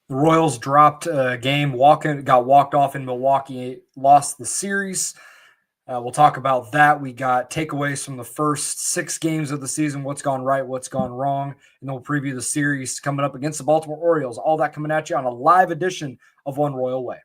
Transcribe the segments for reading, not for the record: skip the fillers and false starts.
The Royals dropped a game, got walked off in Milwaukee, lost the series. We'll talk about that. We got takeaways from the first 6 games of the season, what's gone right, what's gone wrong, and then we'll preview the series coming up against the Baltimore Orioles. All that coming at you on a live edition of One Royal Way.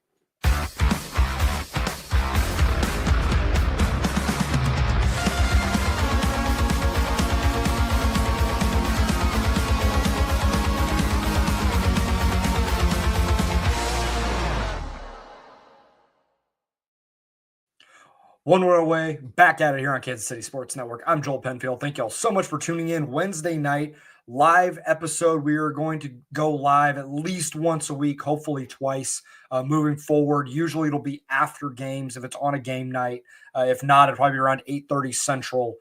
One Royal Way, back at it here on Kansas City Sports Network. I'm Joel Penfield. Thank you all so much for tuning in. Wednesday night live episode. We are going to go live at least once a week, hopefully twice moving forward. Usually it'll be after games if it's on a game night. If not, it'll probably be around 8:30 Central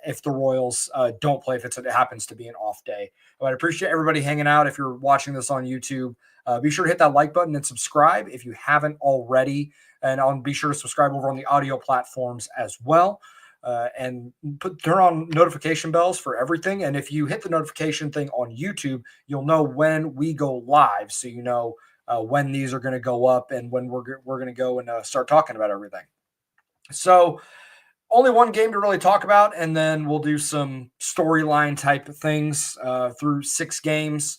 if the Royals don't play, if it happens to be an off day. But I appreciate everybody hanging out. If you're watching this on YouTube, be sure to hit that like button and subscribe if you haven't already. And be sure to subscribe over on the audio platforms as well. And turn on notification bells for everything. And if you hit the notification thing on YouTube, you'll know when we go live. So you know when these are going to go up and when we're going to go and start talking about everything. So only one game to really talk about, and then we'll do some storyline type of things through 6 games.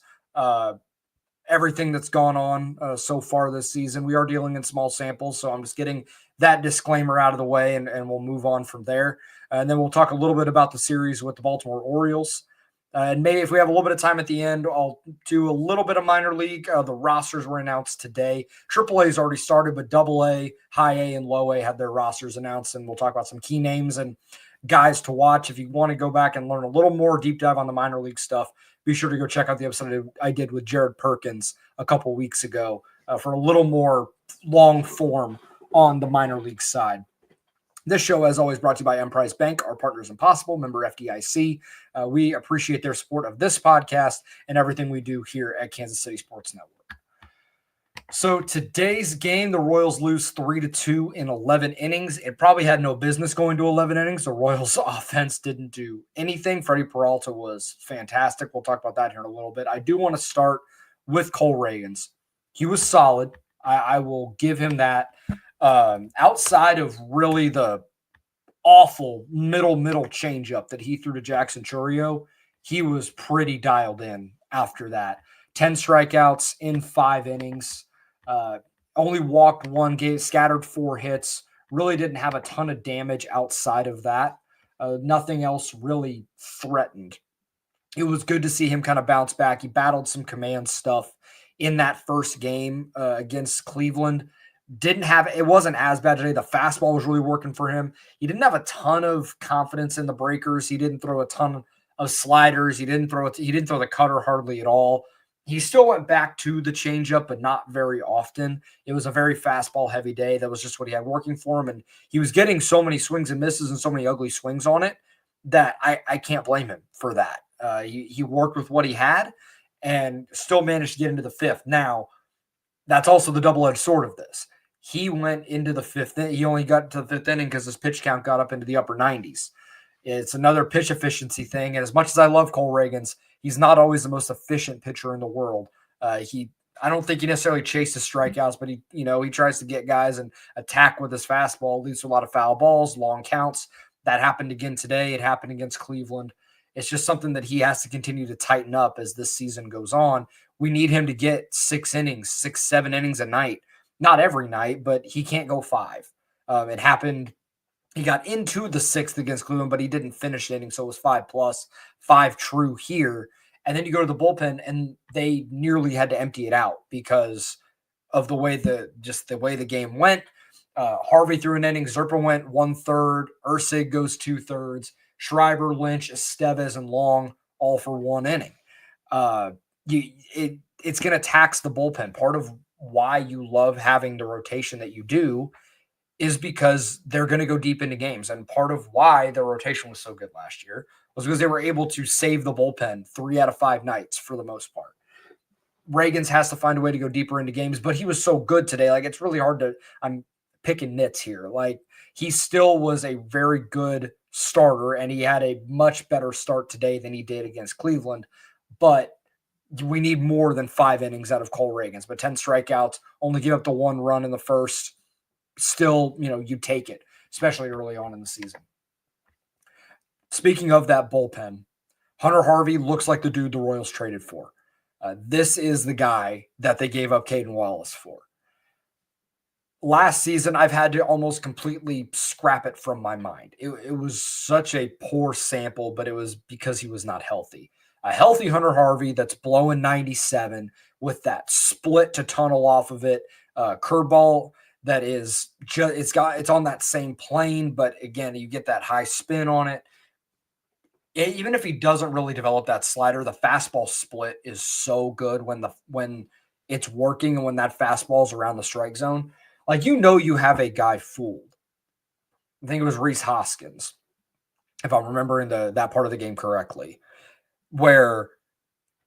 Everything that's gone on so far this season. We are dealing in small samples, so I'm just getting that disclaimer out of the way, and we'll move on from there. And then we'll talk a little bit about the series with the Baltimore Orioles. And maybe if we have a little bit of time at the end, I'll do a little bit of minor league. The rosters were announced today. AAA has already started, but AA, High A, and Low A had their rosters announced, and we'll talk about some key names and guys to watch. If you want to go back and learn a little more deep dive on the minor league stuff, be sure to go check out the episode I did with Jared Perkins a couple weeks ago for a little more long form on the minor league side. This show, as always, brought to you by Emprise Bank, our partners in Possible, member FDIC. We appreciate their support of this podcast and everything we do here at Kansas City Sports Network. So today's game, the Royals lose 3-2 in 11 innings. It probably had no business going to 11 innings. The Royals offense didn't do anything. Freddie Peralta was fantastic. We'll talk about that here in a little bit. I do want to start with Cole Ragans. He was solid. I will give him that. Outside of really the awful middle changeup that he threw to Jackson Chourio, he was pretty dialed in after that. 10 strikeouts in 5 innings. Only walked 1, scattered 4 hits, really didn't have a ton of damage outside of that. Nothing else really threatened. It was good to see him kind of bounce back. He battled some command stuff in that first game against Cleveland. It wasn't as bad today. The fastball was really working for him. He didn't have a ton of confidence in the breakers. He didn't throw a ton of sliders. He didn't throw the cutter hardly at all. He still went back to the changeup, but not very often. It was a very fastball-heavy day. That was just what he had working for him, and he was getting so many swings and misses and so many ugly swings on it that I can't blame him for that. He worked with what he had and still managed to get into the 5th. Now, that's also the double-edged sword of this. He went into the 5th. He only got to the 5th inning because his pitch count got up into the upper 90s. It's another pitch efficiency thing, and as much as I love Cole Ragans, he's not always the most efficient pitcher in the world. I don't think he necessarily chases strikeouts, but he tries to get guys and attack with his fastball. Leads to a lot of foul balls, long counts. That happened again today. It happened against Cleveland. It's just something that he has to continue to tighten up as this season goes on. We need him to get 6 innings, 7 innings a night. Not every night, but he can't go 5. It happened. He got into the 6th against Cleveland, but he didn't finish the inning, so it was 5+, 5 true here. And then you go to the bullpen, and they nearly had to empty it out because of the way the game went. Harvey threw an inning. Zerpa went 1/3. Ursig goes 2/3. Schreiber, Lynch, Estevez, and Long all for 1 inning. It's going to tax the bullpen. Part of why you love having the rotation that you do is because they're going to go deep into games. And part of why the rotation was so good last year was because they were able to save the bullpen 3 out of 5 nights for the most part. Ragans has to find a way to go deeper into games, but he was so good today. Like, it's really hard I'm picking nits here. Like, he still was a very good starter, and he had a much better start today than he did against Cleveland. But we need more than 5 innings out of Cole Reagans, but 10 strikeouts, only give up the 1 run in the first. Still, you take it, especially early on in the season. Speaking of that bullpen, Hunter Harvey looks like the dude the Royals traded for. This is the guy that they gave up Caden Wallace for. Last season, I've had to almost completely scrap it from my mind. It was such a poor sample, but it was because he was not healthy. A healthy Hunter Harvey that's blowing 97 with that split to tunnel off of it, curveball that is just it's on that same plane, but again, you get that high spin on it. Even if he doesn't really develop that slider, the fastball split is so good when it's working and when that fastball's around the strike zone. Like, you have a guy fooled. I think it was Reese Hoskins, if I'm remembering that part of the game correctly, where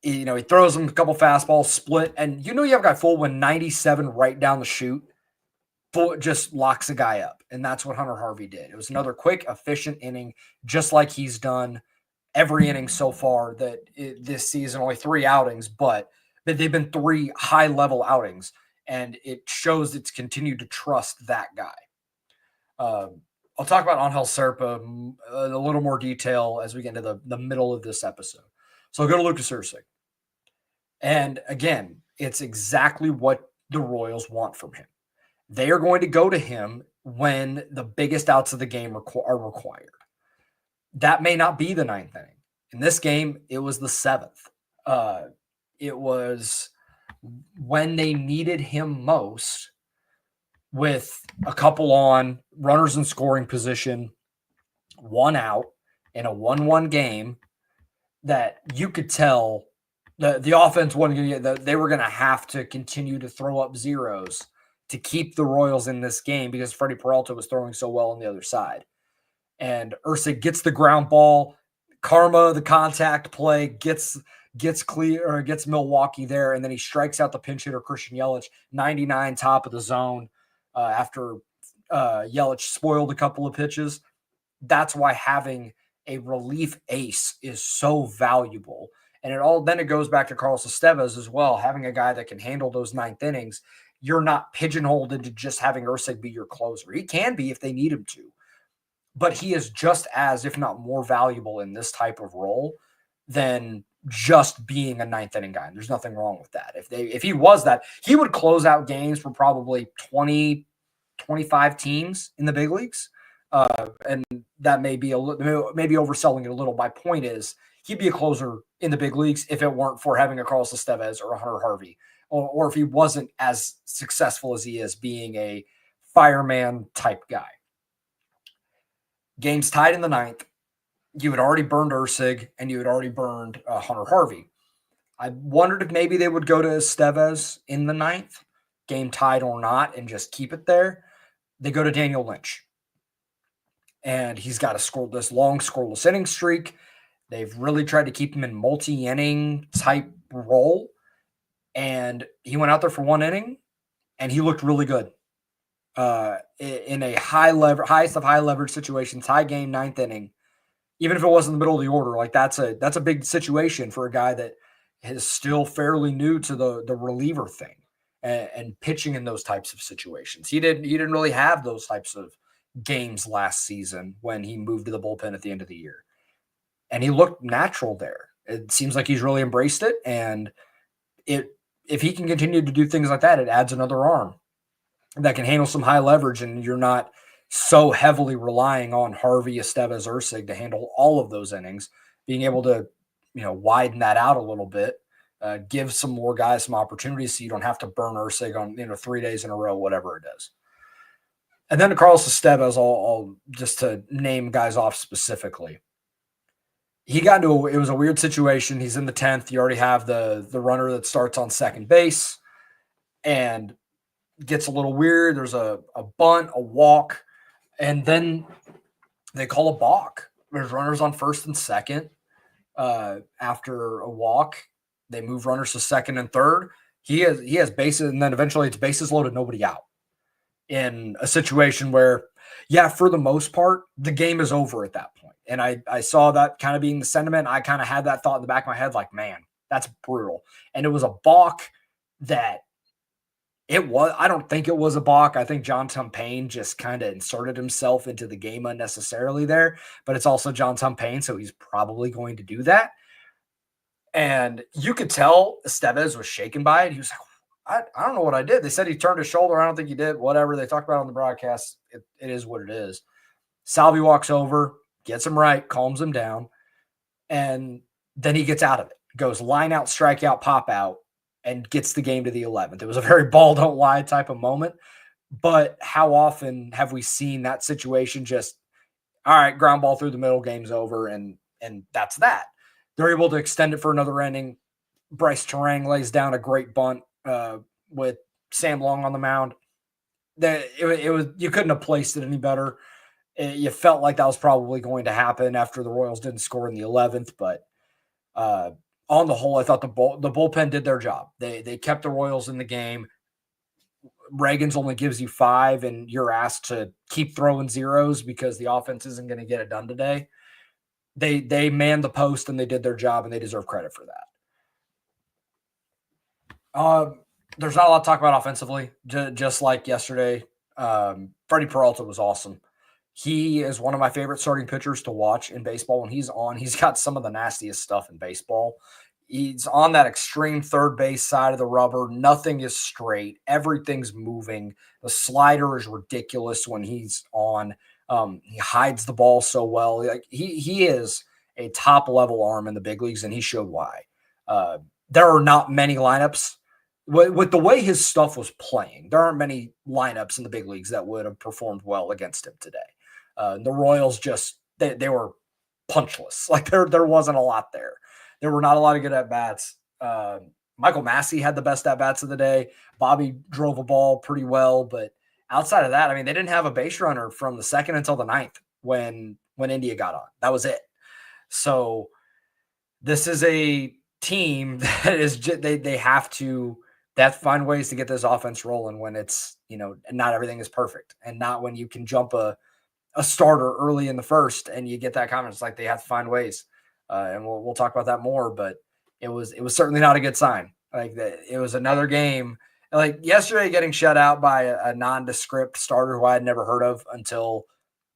he throws him a couple fastballs, split, and you have a guy fooled when 97 right down the chute, just locks a guy up. And that's what Hunter Harvey did. It was another quick, efficient inning, just like he's done every inning so far this season, only 3 outings, but they've been 3 high-level outings, and it shows it's continued to trust that guy. I'll talk about Angel Serpa in a little more detail as we get into the middle of this episode. So I'll go to Lucas Ursig. And again, it's exactly what the Royals want from him. They are going to go to him when the biggest outs of the game are required. That may not be the 9th inning. In this game, it was the 7th. It was when they needed him most, with a couple on, runners in scoring position, 1 out in a 1-1 game, that you could tell the offense wasn't going to get, they were going to have to continue to throw up zeros to keep the Royals in this game because Freddie Peralta was throwing so well on the other side. And Ursig gets the ground ball. Karma, the contact play, gets clear or gets Milwaukee there, and then he strikes out the pinch hitter Christian Yelich, 99 top of the zone after Yelich spoiled a couple of pitches. That's why having a relief ace is so valuable. And it goes back to Carlos Estevez as well, having a guy that can handle those 9th innings. You're not pigeonholed into just having Ursig be your closer. He can be if they need him to. But he is just as, if not more valuable in this type of role than just being a 9th inning guy. And there's nothing wrong with that. If he was that, he would close out games for probably 20, 25 teams in the big leagues. And that may be maybe overselling it a little. My point is, he'd be a closer in the big leagues if it weren't for having a Carlos Estevez or a Hunter Harvey, or if he wasn't as successful as he is being a fireman type guy. Game's tied in the 9th. You had already burned Ursig, and you had already burned Hunter Harvey. I wondered if maybe they would go to Estevez in the 9th, game tied or not, and just keep it there. They go to Daniel Lynch. And he's got this long scoreless inning streak. They've really tried to keep him in multi-inning type role. And he went out there for 1 inning, and he looked really good. In a highest of high leverage situations, high game, 9th inning, even if it wasn't in the middle of the order, like that's a big situation for a guy that is still fairly new to the reliever thing and pitching in those types of situations. He didn't really have those types of games last season when he moved to the bullpen at the end of the year, and he looked natural there. It seems like he's really embraced it, and if he can continue to do things like that, it adds another arm that can handle some high leverage, and you're not so heavily relying on Harvey, Estevez, Ursig to handle all of those innings. Being able to, widen that out a little bit, give some more guys some opportunities so you don't have to burn Ursig on, 3 days in a row, whatever it is. And then to Carlos Estevez, I'll just to name guys off specifically. He got into it was a weird situation. He's in the 10th. You already have the runner that starts on second base, and gets a little weird. There's a bunt, a walk, and then they call a balk. There's runners on first and second. After a walk, they move runners to second and third. He has bases, and then eventually it's bases loaded, nobody out. In a situation where, for the most part, the game is over at that point. And I saw that kind of being the sentiment. I kind of had that thought in the back of my head, like, man, That's brutal. And it was a balk that I don't think it was a balk. I think John Tumpane just kind of inserted himself into the game unnecessarily there, but it's also John Tumpane, so he's probably going to do that. And you could tell Estevez was shaken by it. He was like, I don't know what I did. They said he turned his shoulder. I don't think he did. Whatever. They talked about it on the broadcast. It is what it is. Salvi walks over, gets him right, calms him down, and then he gets out of it. Goes line out, strike out, pop out, and gets the game to the 11th. It was a very ball don't lie type of moment. But how often have we seen that situation just, all right, ground ball through the middle, game's over, and that's that. They're able to extend it for another inning. Bryce Terang lays down a great bunt with Sam Long on the mound. It was you couldn't have placed it any better. You felt like that was probably going to happen after the Royals didn't score in the 11th, but on the whole, I thought the bullpen did their job. They kept the Royals in the game. Reagan's only gives you 5, and you're asked to keep throwing zeros because the offense isn't going to get it done today. They manned the post and they did their job, and they deserve credit for that. There's not a lot to talk about offensively, just like yesterday. Freddie Peralta was awesome. He is one of my favorite starting pitchers to watch in baseball. When he's on, he's got some of the nastiest stuff in baseball. He's on that extreme third base side of the rubber. Nothing is straight. Everything's moving. The slider is ridiculous when he's on. He hides the ball so well. Like he is a top level arm in the big leagues, and he showed why. There are not many lineups with the way his stuff was playing. There aren't many lineups in the big leagues that would have performed well against him today. The Royals just they were punchless. Like there wasn't a lot there. There were not a lot of good at bats. Michael Massey had the best at bats of the day. Bobby drove a ball pretty well, but outside of that, I mean, they didn't have a base runner from the 2nd until the 9th when India got on. That was it. So this is a team that is they have to find ways to get this offense rolling when it's, not everything is perfect, and not when you can jump a starter early in the first and you get that confidence. Like, they have to find ways. And we'll talk about that more, but it was certainly not a good sign. Like, it was another game. Like yesterday, getting shut out by a nondescript starter who I had never heard of until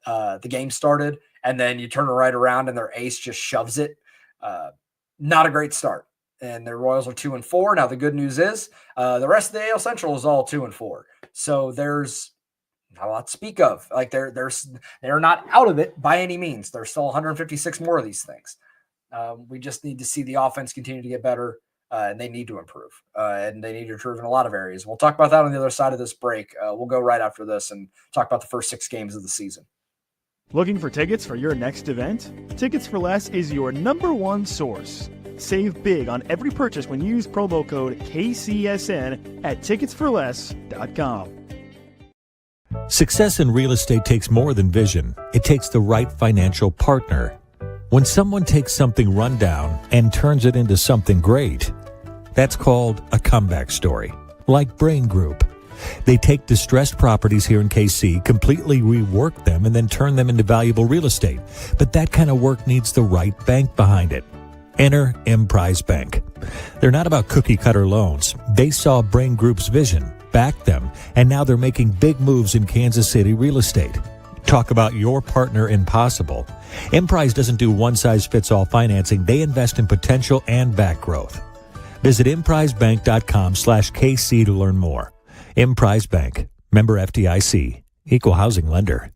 the game started, and then you turn it right around and their ace just shoves it. Not a great start. And the Royals are 2-4. Now the good news is the rest of the AL Central is all 2-4. So there's not a lot to speak of. Like they're not out of it by any means. There's still 156 more of these things. We just need to see the offense continue to get better, and they need to improve. And they need to improve in a lot of areas. We'll talk about that on the other side of this break. We'll go right after this and talk about the first 6 games of the season. Looking for tickets for your next event? Tickets for Less is your #1 source. Save big on every purchase when you use promo code KCSN at ticketsforless.com. Success in real estate takes more than vision. It takes the right financial partner. When someone takes something rundown and turns it into something great, that's called a comeback story, like Brain Group. They take distressed properties here in KC, completely rework them, and then turn them into valuable real estate. But that kind of work needs the right bank behind it. Enter Emprise Bank. They're not about cookie-cutter loans. They saw Brain Group's vision, backed them, and now they're making big moves in Kansas City real estate. Talk about your partner in possible. Emprise doesn't do one-size-fits-all financing. They invest in potential and back growth. Visit emprisebank.com/KC to learn more. Emprise Bank, member FDIC, equal housing lender.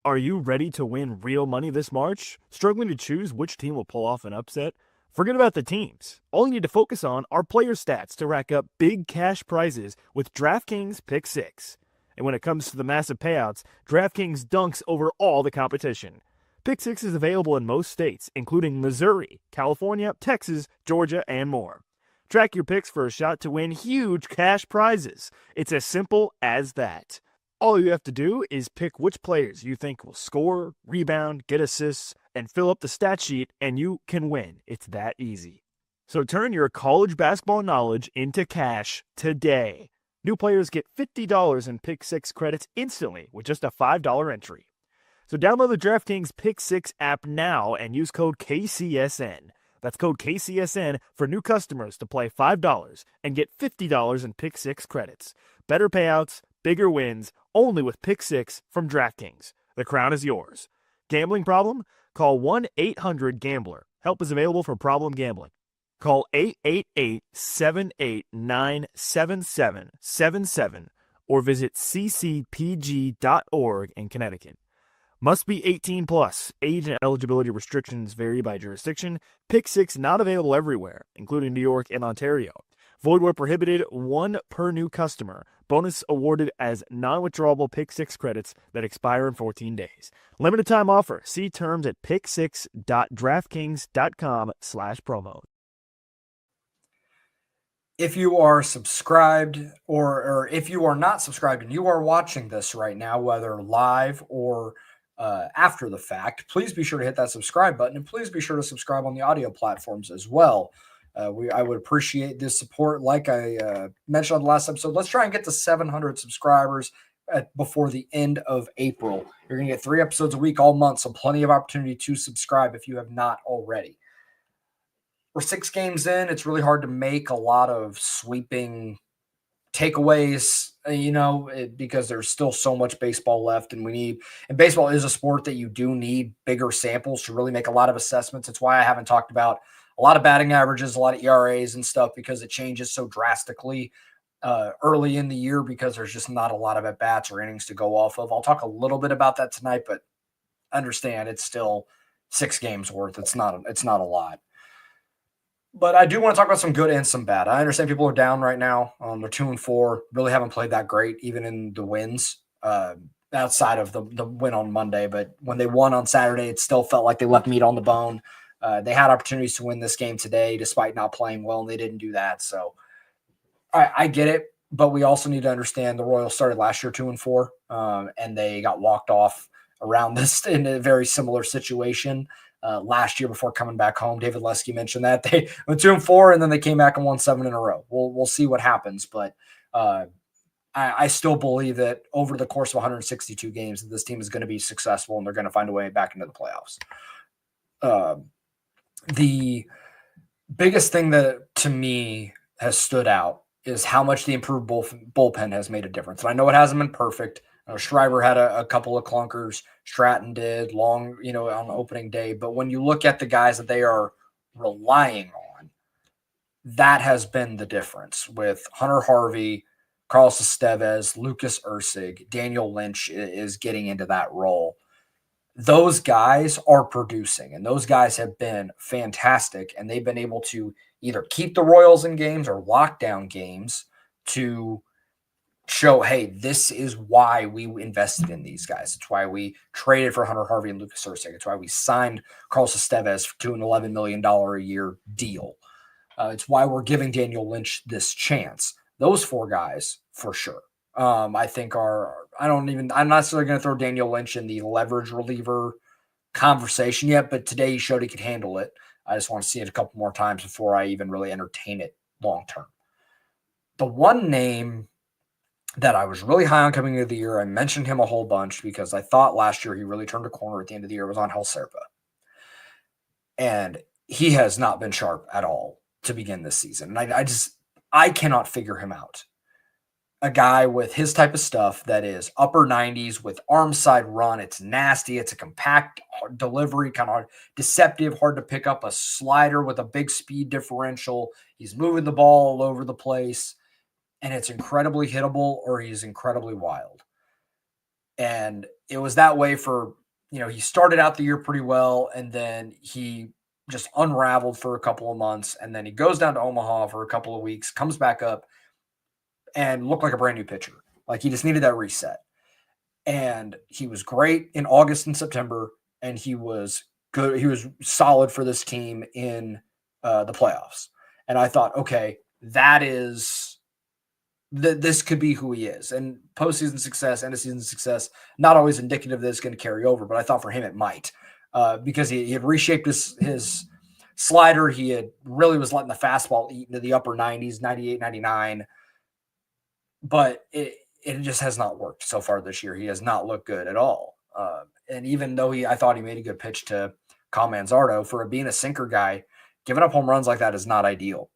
Are you ready to win real money this March? Struggling to choose which team will pull off an upset? Forget about the teams. All you need to focus on are player stats to rack up big cash prizes with DraftKings Pick 6. And when it comes to the massive payouts, DraftKings dunks over all the competition. Pick 6 is available in most states, including Missouri, California, Texas, Georgia, and more. Track your picks for a shot to win huge cash prizes. It's as simple as that. All you have to do is pick which players you think will score, rebound, get assists, and fill up the stat sheet, and you can win. It's that easy. So turn your college basketball knowledge into cash today. New players get $50 in Pick 6 credits instantly with just a $5 entry. So download the DraftKings Pick 6 app now and use code KCSN. That's code KCSN for new customers to play $5 and get $50 in Pick 6 credits. Better payouts, bigger wins, only with Pick 6 from DraftKings. The crown is yours. Gambling problem? Call 1-800-GAMBLER. Help is available for problem gambling. Call 888-789-7777 or visit ccpg.org in Connecticut. Must be 18 plus. Age and eligibility restrictions vary by jurisdiction. Pick 6 not available everywhere, including New York and Ontario. Void where prohibited, 1 per new customer. Bonus awarded as non-withdrawable Pick 6 credits that expire in 14 days. Limited time offer. See terms at pick6.draftkings.com/promo. If you are subscribed or if you are not subscribed and you are watching this right now, whether live or after the fact, please be sure to hit that subscribe button, and please be sure to subscribe on the audio platforms as well. I would appreciate this support. Like I mentioned on the last episode, let's try and get to 700 subscribers before the end of April. You're going to get 3 episodes a week all month, so plenty of opportunity to subscribe if you have not already. We're 6 games in. It's really hard to make a lot of sweeping takeaways, because there's still so much baseball left, and baseball is a sport that you do need bigger samples to really make a lot of assessments. It's why I haven't talked about a lot of batting averages, a lot of ERAs and stuff, because it changes so drastically early in the year because there's just not a lot of at-bats or innings to go off of. I'll talk a little bit about that tonight, but understand it's still 6 games worth. It's not a lot. But I do want to talk about some good and some bad. I understand people are down right now. They're 2-4, really haven't played that great, even in the wins, outside of the win on Monday. But when they won on Saturday, it still felt like they left meat on the bone. They had opportunities to win this game today, despite not playing well, and they didn't do that. So I get it, but we also need to understand the Royals started last year 2-4, and they got walked off around this in a very similar situation. Last year before coming back home. David Lesky mentioned that they went 2-4 and then they came back and won 7 in a row. We'll see what happens, but I still believe that over the course of 162 games, that this team is going to be successful and they're going to find a way back into the playoffs. The biggest thing that to me has stood out is how much the improved bullpen has made a difference. And I know it hasn't been perfect. Schreiber had a couple of clunkers. Stratton did long, on opening day. But when you look at the guys that they are relying on, that has been the difference with Hunter Harvey, Carlos Estevez, Lucas Ursig. Daniel Lynch is getting into that role. Those guys are producing, and those guys have been fantastic, and they've been able to either keep the Royals in games or lock down games to show, hey, this is why we invested in these guys. It's why we traded for Hunter Harvey and Lucas Ursig. It's why we signed Carlos Estevez to an $11 million a year deal. It's why we're giving Daniel Lynch this chance. Those 4 guys, for sure, I think I'm not necessarily going to throw Daniel Lynch in the leverage reliever conversation yet, but today he showed he could handle it. I just want to see it a couple more times before I even really entertain it long term. The one name that I was really high on coming into the year, I mentioned him a whole bunch because I thought last year he really turned a corner at the end of the year, was Angel Serpa. And he has not been sharp at all to begin this season. And I cannot figure him out. A guy with his type of stuff that is upper 90s with arm side run. It's nasty. It's a compact delivery, kind of deceptive, hard to pick up, a slider with a big speed differential. He's moving the ball all over the place. And it's incredibly hittable, or he's incredibly wild. And it was that way for, he started out the year pretty well, and then he just unraveled for a couple of months, and then he goes down to Omaha for a couple of weeks, comes back up, and looked like a brand new pitcher. Like he just needed that reset. And he was great in August and September, and he was good. He was solid for this team in the playoffs. And I thought, okay, this could be who he is. And postseason success, end of season success, not always indicative that it's going to carry over, but I thought for him it might, because he had reshaped his slider. He had really was letting the fastball eat into the upper 90s, 98, 99. But it just has not worked so far this year. He has not looked good at all. And even though I thought he made a good pitch to Kyle Manzardo for being a sinker guy, giving up home runs like that is not ideal.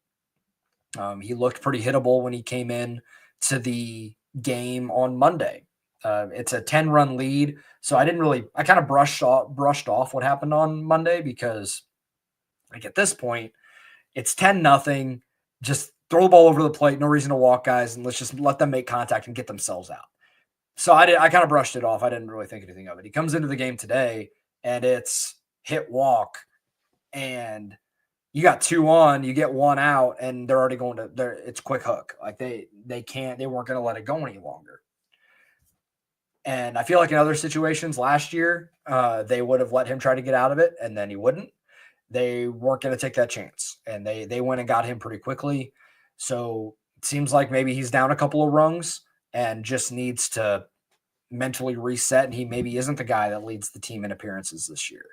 He looked pretty hittable when he came in to the game on Monday. It's a 10-run lead, so I kind of brushed off what happened on Monday because, like, at this point, it's 10-0. Just throw the ball over the plate, no reason to walk guys, and let's just let them make contact and get themselves out. So I kind of brushed it off. I didn't really think anything of it. He comes into the game today, and it's hit walk, and you got 2 on, you get 1 out, and they're already going to it's quick hook. Like they weren't going to let it go any longer. And I feel like in other situations last year, they would have let him try to get out of it, and then he wouldn't. They weren't going to take that chance, and they went and got him pretty quickly. So it seems like maybe he's down a couple of rungs and just needs to mentally reset, and he maybe isn't the guy that leads the team in appearances this year.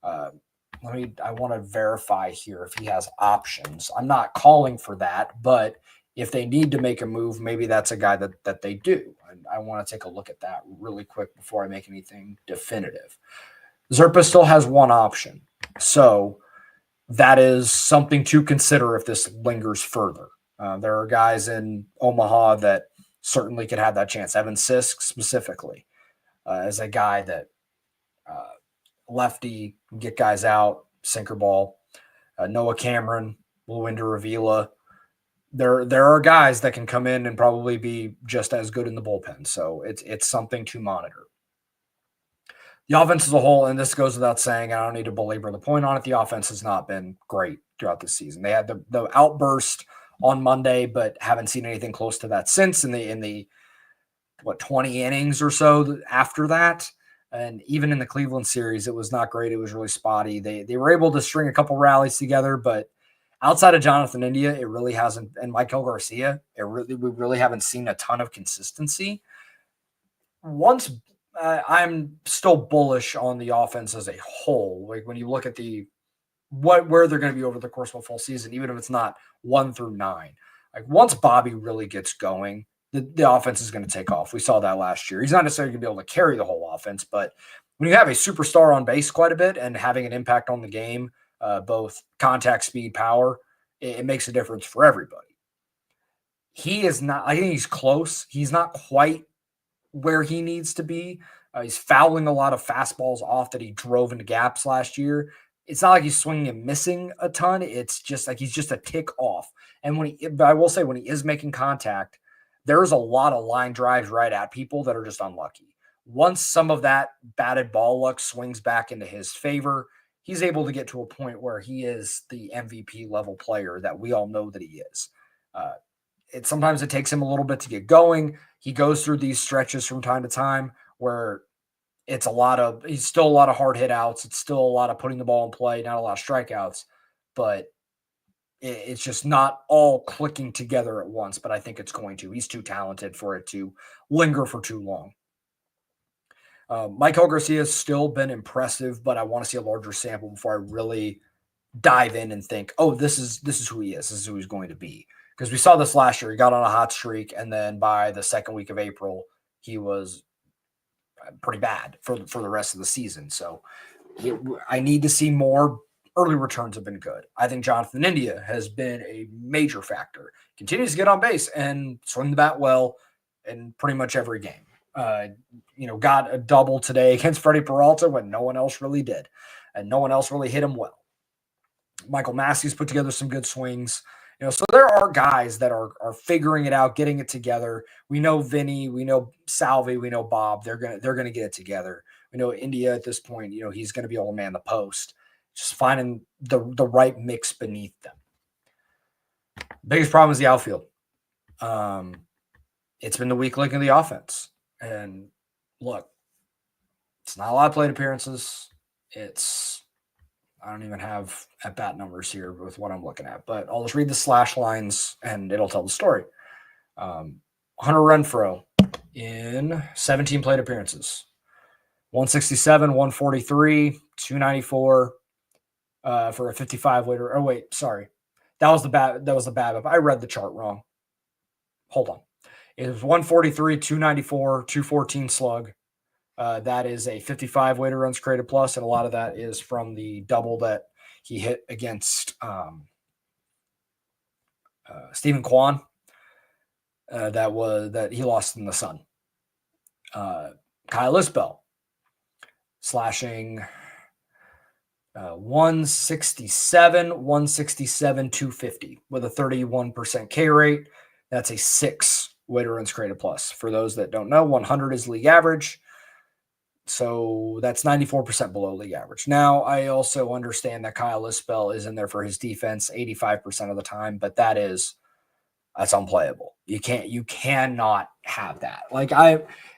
I want to verify here if he has options. I'm not calling for that, but if they need to make a move, maybe that's a guy that they do. And I want to take a look at that really quick before I make anything definitive. Zerpa still has 1 option. So that is something to consider if this lingers further. There are guys in Omaha that certainly could have that chance. Evan Sisk specifically is a guy that lefty, get guys out, sinker ball. Noah Cameron, Luinder Avila. There are guys that can come in and probably be just as good in the bullpen. So it's something to monitor. The offense as a whole, and this goes without saying, I don't need to belabor the point on it, the offense has not been great throughout the season. They had the outburst on Monday, but haven't seen anything close to that since in the 20 innings or so after that. And even in the Cleveland series, it was not great. It was really spotty. They were able to string a couple rallies together, but outside of Jonathan India, it really hasn't, and Michael Garcia, we really haven't seen a ton of consistency. I'm still bullish on the offense as a whole. Like when you look at where they're going to be over the course of a full season, even if it's not 1 through 9. Like once Bobby really gets going, the offense is going to take off. We saw that last year. He's not necessarily going to be able to carry the whole offense, but when you have a superstar on base quite a bit and having an impact on the game, both contact, speed, power, it makes a difference for everybody. He is not, I think he's close. He's not quite where he needs to be. He's fouling a lot of fastballs off that he drove into gaps last year. It's not like he's swinging and missing a ton. It's just like he's just a tick off. And but I will say when he is making contact, there's a lot of line drives right at people that are just unlucky. Once some of that batted ball luck swings back into his favor, he's able to get to a point where he is the MVP level player that we all know that he is. Sometimes it takes him a little bit to get going. He goes through these stretches from time to time where he's still a lot of hard hit outs. It's still a lot of putting the ball in play, not a lot of strikeouts, but it's just not all clicking together at once, but I think it's going to. He's too talented for it to linger for too long. Michael Garcia has still been impressive, but I want to see a larger sample before I really dive in and think, oh, this is who he is. This is who he's going to be. Because we saw this last year. He got on a hot streak, and then by the second week of April, he was pretty bad for the rest of the season. So I need to see more. Early returns have been good. I think Jonathan India has been a major factor. Continues to get on base and swing the bat well in pretty much every game. Got a double today against Freddie Peralta when no one else really did, and no one else really hit him well. Michael Massey's put together some good swings. So there are guys that are figuring it out, getting it together. We know Vinny, we know Salvi, we know Bob. They're gonna get it together. We know India at this point. He's going to be able to man the post. Just finding the right mix beneath them. Biggest problem is the outfield. It's been the weak link in the offense. And look, it's not a lot of plate appearances. I don't even have at-bat numbers here with what I'm looking at, but I'll just read the slash lines and it'll tell the story. Hunter Renfroe in 17 plate appearances. 167, 143, 294 for a 55 weighter. Oh, wait, sorry. That was the BABIP. I read the chart wrong. Hold on. It was 143, 294, 214 slug. That is a 55 weighted runs created plus, and a lot of that is from the double that He hit against Stephen Kwan. That he lost in the sun. Kyle Isbell slashing 167, 250 with a 31% K rate. That's a 6 weighted runs created plus. For those that don't know, 100 is league average. So that's 94% below league average. Now, I also understand that Kyle Isbell is in there for his defense 85% of the time, but that's unplayable. You cannot have that. Like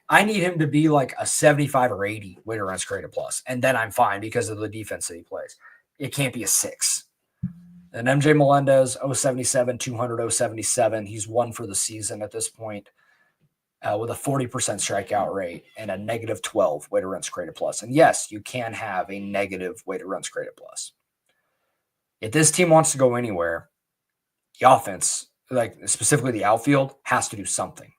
I need him to be like a 75 or 80 weighted runs created plus, and then I'm fine because of the defense that he plays. It can't be a 6. And MJ Melendez, 077, 200, 077. He's 1 for the season at this point with a 40% strikeout rate and a negative 12 weighted runs created plus. And yes, you can have a negative weighted runs created plus. If this team wants to go anywhere, the offense, like specifically the outfield, has to do something.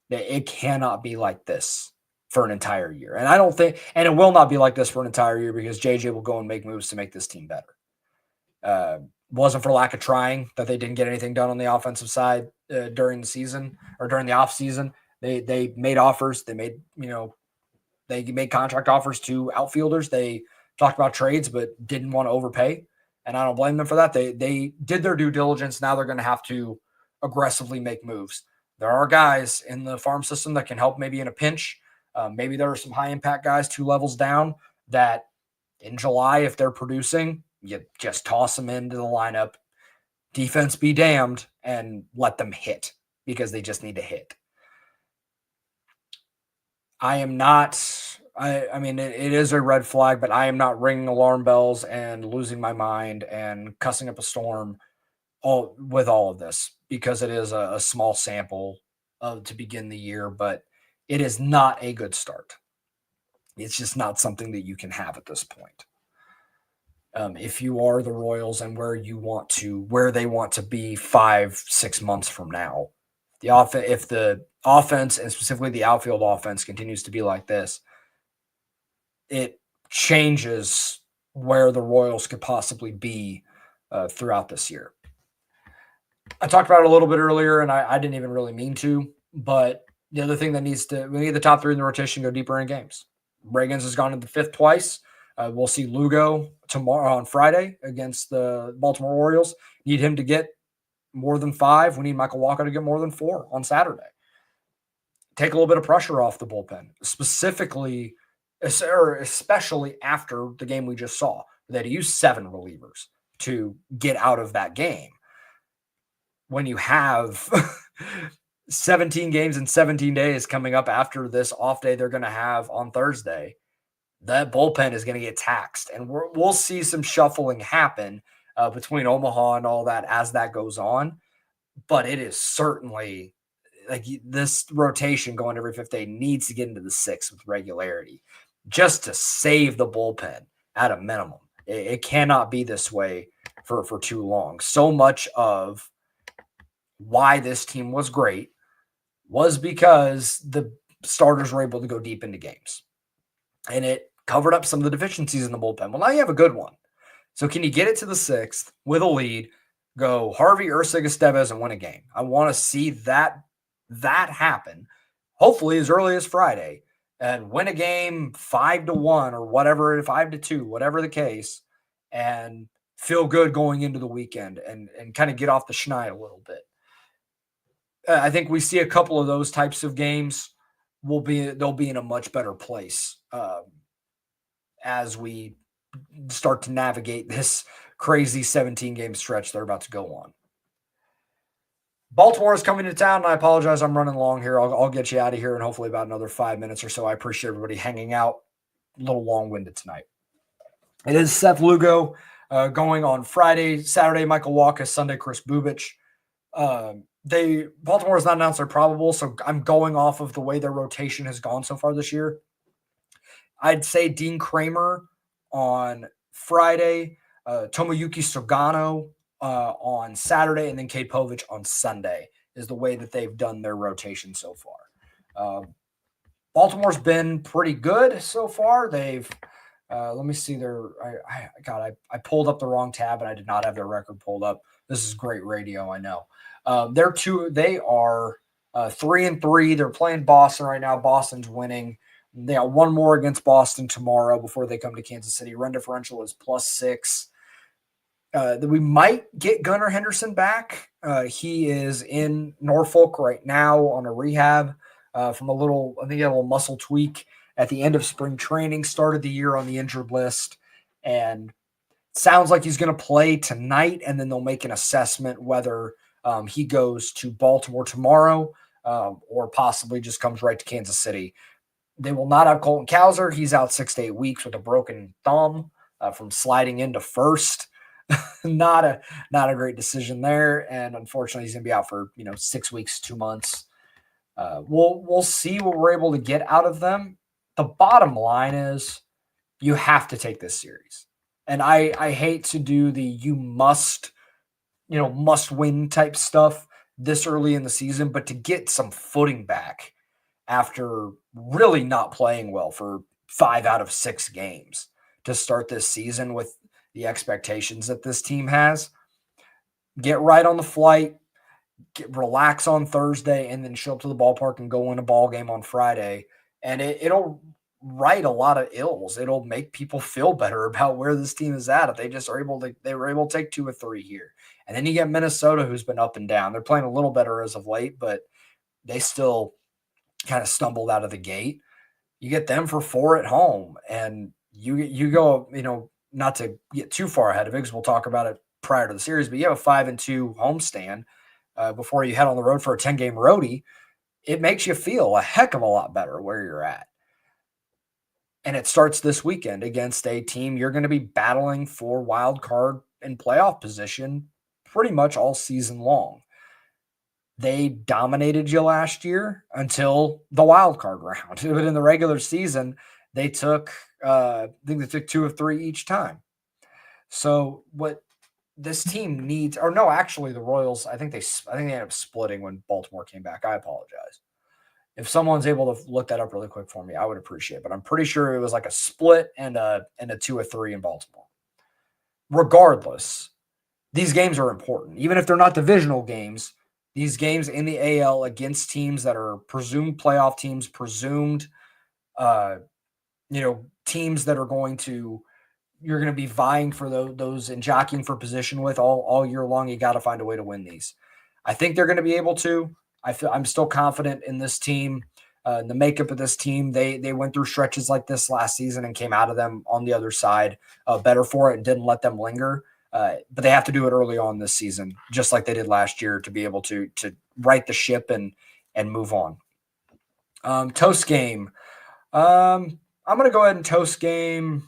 It cannot be like this for an entire year. And I don't think, and it will not be like this for an entire year because JJ will go and make moves to make this team better. Wasn't for lack of trying that they didn't get anything done on the offensive side during the season or during the off season. They made offers. They made contract offers to outfielders. They talked about trades, but didn't want to overpay. And I don't blame them for that. They did their due diligence. Now they're going to have to aggressively make moves. There are guys in the farm system that can help maybe in a pinch. Maybe there are some high impact guys 2 levels down that in July, if they're producing, you just toss them into the lineup, defense be damned, and let them hit because they just need to hit. I am not, I mean, it is a red flag, but I am not ringing alarm bells and losing my mind and cussing up a storm with all of this because it is a small sample to begin the year, but it is not a good start. It's just not something that you can have at this point. If you are the Royals and where they want to be 5-6 months from now, if the offense and specifically the outfield offense continues to be like this, it changes where the Royals could possibly be throughout this year. I talked about it a little bit earlier, and I didn't even really mean to, but the other thing that we need the top 3 in the rotation go deeper in games. Reagans has gone into the 5th twice. We'll see Lugo tomorrow on Friday against the Baltimore Orioles. Need him to get more than 5. We need Michael Walker to get more than 4 on Saturday. Take a little bit of pressure off the bullpen, especially after the game we just saw. They had to use 7 relievers to get out of that game. When you have 17 games in 17 days coming up after this off day they're going to have on Thursday, that bullpen is going to get taxed. And we'll see some shuffling happen between Omaha and all that as that goes on. But it is certainly like this rotation going every 5th day needs to get into the 6th with regularity just to save the bullpen at a minimum. It cannot be this way for too long. So much of why this team was great was because the starters were able to go deep into games. And it covered up some of the deficiencies in the bullpen. Well, now you have a good one. So can you get it to the 6th with a lead, go Harvey, Ursa, Estevez, and win a game? I want to see that happen, hopefully as early as Friday, and win a game 5-1 or whatever, 5-2, whatever the case, and feel good going into the weekend and kind of get off the schneid a little bit. I think we see a couple of those types of games. They'll be in a much better place as we start to navigate this crazy 17-game stretch they're about to go on. Baltimore is coming to town, and I apologize. I'm running long here. I'll get you out of here in hopefully about another 5 minutes or so. I appreciate everybody hanging out. A little long-winded tonight. It is Seth Lugo going on Friday, Saturday, Michael Wacha, Sunday, Chris Bubich. Baltimore has not announced their probable, so I'm going off of the way their rotation has gone so far this year. I'd say Dean Kramer on Friday, Tomoyuki Sugano on Saturday, and then Cade Povich on Sunday is the way that they've done their rotation so far. Baltimore's been pretty good so far. They've Let me see I pulled up the wrong tab and I did not have their record pulled up. This is great radio, I know. They are 3-3. They're playing Boston right now. Boston's winning. They got one more against Boston tomorrow before they come to Kansas City. Run differential is +6. We might get Gunnar Henderson back. He is in Norfolk right now on a rehab from I think he had a little muscle tweak at the end of spring training, started the year on the injured list, and sounds like he's going to play tonight, and then they'll make an assessment whether he goes to Baltimore tomorrow or possibly just comes right to Kansas City. They will not have Colton Cowser. He's out 6 to 8 weeks with a broken thumb from sliding into first. not a great decision there, and unfortunately, he's going to be out for 6 weeks, 2 months. We'll see what we're able to get out of them. The bottom line is you have to take this series, and I hate to do the must win type stuff this early in the season, but to get some footing back after really not playing well for 5 out of 6 games to start this season with the expectations that this team has, get right on the flight, relax on Thursday, and then show up to the ballpark and go win a ball game on Friday. And it'll right a lot of ills. It'll make people feel better about where this team is at if they just they were able to take 2 or 3 here. And then you get Minnesota, who's been up and down. They're playing a little better as of late, but they still kind of stumbled out of the gate. You get them for 4 at home, and you go, not to get too far ahead of it, because we'll talk about it prior to the series, but you have a 5-2 homestand before you head on the road for a 10-game roadie. It makes you feel a heck of a lot better where you're at. And it starts this weekend against a team you're going to be battling for wild card and playoff position pretty much all season long. They dominated you last year until the wild card round. But in the regular season, they took, I think they took 2 of 3 each time. So what this team needs, or no, actually the Royals, I think they ended up splitting when Baltimore came back. I apologize. If someone's able to look that up really quick for me, I would appreciate it. But I'm pretty sure it was like a split and a 2 of 3 in Baltimore. Regardless, these games are important. Even if they're not divisional games, these games in the AL against teams that are presumed playoff teams, presumed, teams that are you're going to be vying for those and jockeying for position with all year long. You got to find a way to win these. I think they're going to be able to. I'm still confident in this team, the makeup of this team. They went through stretches like this last season and came out of them on the other side better for it and didn't let them linger. But they have to do it early on this season, just like they did last year, to be able to right the ship and move on. Toast game. I'm going to go ahead and toast game.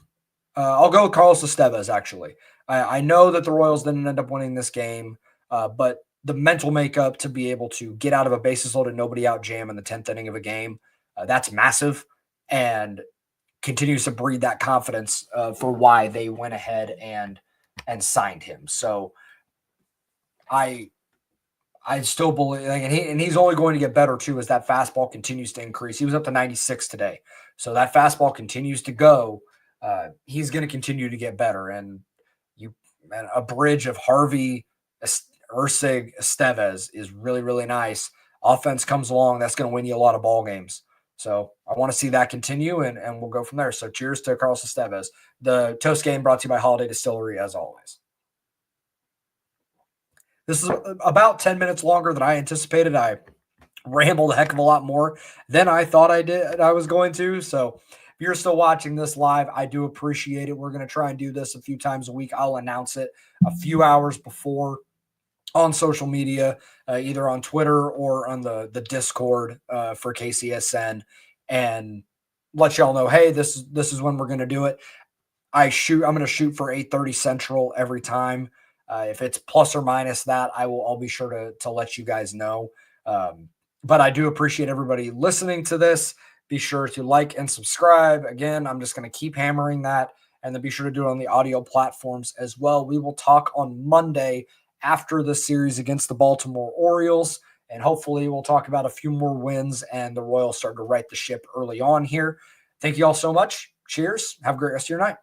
I'll go with Carlos Estevez, actually. I know that the Royals didn't end up winning this game, but the mental makeup to be able to get out of a bases loaded, nobody out jam in the 10th inning of a game, that's massive, and continues to breed that confidence for why they went ahead and signed him. So I still believe, and he's only going to get better too as that fastball continues to increase. He was up to 96 today. So that fastball continues to go. He's going to continue to get better. And a bridge of Harvey, Ursig, Estevez is really, really nice. Offense comes along. That's going to win you a lot of ball games. So I want to see that continue, and we'll go from there. So cheers to Carlos Estevez. The toast game brought to you by Holiday Distillery, as always. This is about 10 minutes longer than I anticipated. I rambled a heck of a lot more than I thought I was going to. So if you're still watching this live, I do appreciate it. We're going to try and do this a few times a week. I'll announce it a few hours before on social media, either on Twitter or on the Discord for KCSN, and let y'all know, hey, this is when we're going to do it. I'm going to shoot for 8:30 Central every time. If it's plus or minus that, I'll be sure to let you guys know. But I do appreciate everybody listening to this. Be sure to like and subscribe. Again, I'm just going to keep hammering that, and then be sure to do it on the audio platforms as well. We will talk on Monday after the series against the Baltimore Orioles, and hopefully we'll talk about a few more wins and the Royals start to right the ship early on here. Thank you all so much. Cheers. Have a great rest of your night.